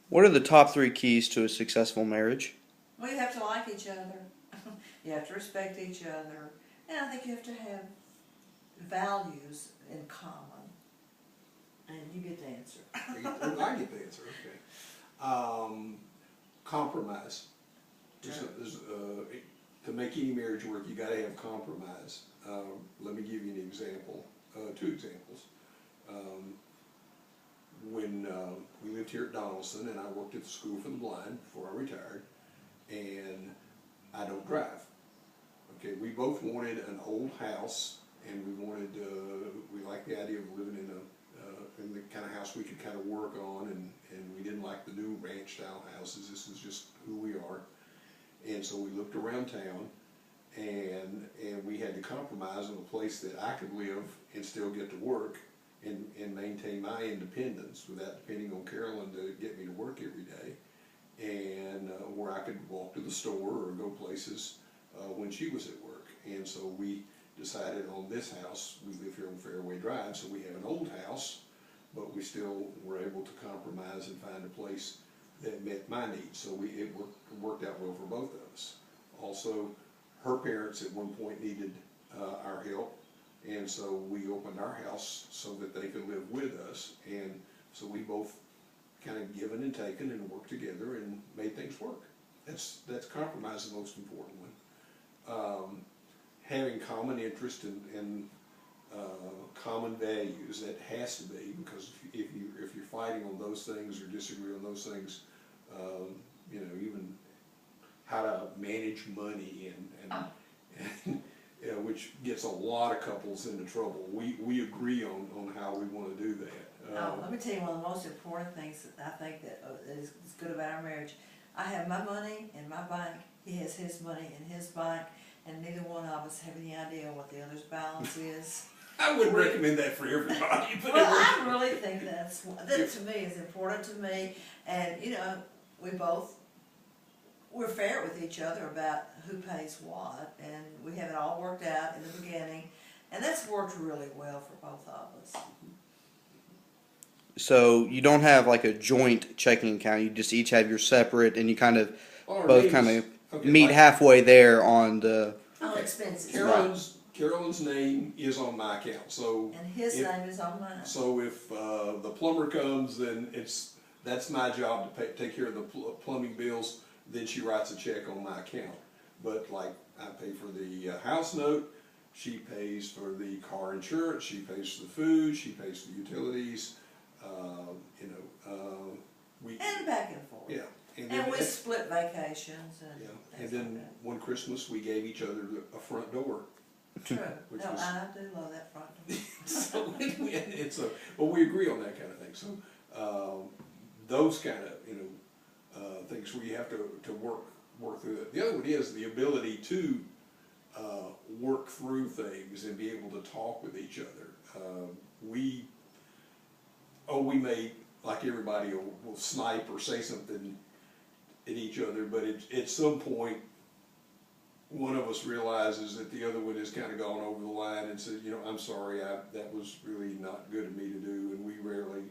What are the top three keys to a successful marriage? Well, you have to like each other. You have to respect each other. And I think you have to have values in common. And you get the answer. I get the answer, okay. Compromise. To make any marriage work, you got to have compromise. Let me give you an example, two examples. When we lived here at Donaldson, and I worked at the School for the Blind before I retired, and I don't drive. Okay, we both wanted an old house, and we liked the idea of living in the kind of house we could kind of work on, and we didn't like the new ranch-style houses. This is just who we are. And so we looked around town, and we had to compromise on a place that I could live and still get to work and maintain my independence without depending on Carolyn to get me to work every day, and where I could walk to the store or go places when she was at work. And so we decided on this house. We live here on Fairway Drive, so we have an old house, but we still were able to compromise and find a place that met my needs. So it worked out well for both of us. Also, her parents at one point needed our help, and so we opened our house so that they could live with us. And so we both kind of given and taken and worked together and made things work. That's compromise, the most important one. Having common interest and common values, that has to be, because if you're fighting on those things or disagree on those things, even how to manage money and which gets a lot of couples into trouble. We agree on how we want to do that. Let me tell you one of the most important things that I think that is good about our marriage. I have my money in my bank, he has his money in his bank, and neither one of us have any idea what the other's balance is. I wouldn't recommend that for everybody. But well, I really think that to me is important to me, and we're fair with each other about who pays what, and we have it all worked out in the beginning, and that's worked really well for both of us. So you don't have like a joint checking account. You just each have your separate, and you kind of both kind of meet halfway there on the expenses. Carolyn's name is on my account, and his name is on mine. So if the plumber comes, then that's my job to take care of the plumbing bills. Then she writes a check on my account. But like I pay for the house note, she pays for the car insurance, she pays for the food, she pays for the utilities. And back and forth. Yeah. And we split vacations. And then one Christmas we gave each other a front door. True. I do love that front door. But we agree on that kind of thing. So those kind of things where you have to work through that. The other one is the ability to work through things and be able to talk with each other. We may, like everybody, will snipe or say something at each other, but at some point, one of us realizes that the other one has kind of gone over the line and said, I'm sorry, that was really not good of me to do, and we rarely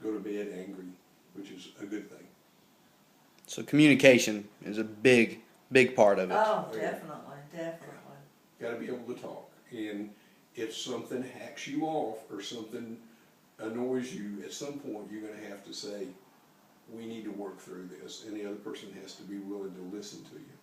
go to bed angry, which is a good thing. So communication is a big part of it. Oh, definitely. Got to be able to talk, and if something hacks you off or something annoys you, at some point you're going to have to say, we need to work through this, and the other person has to be willing to listen to you.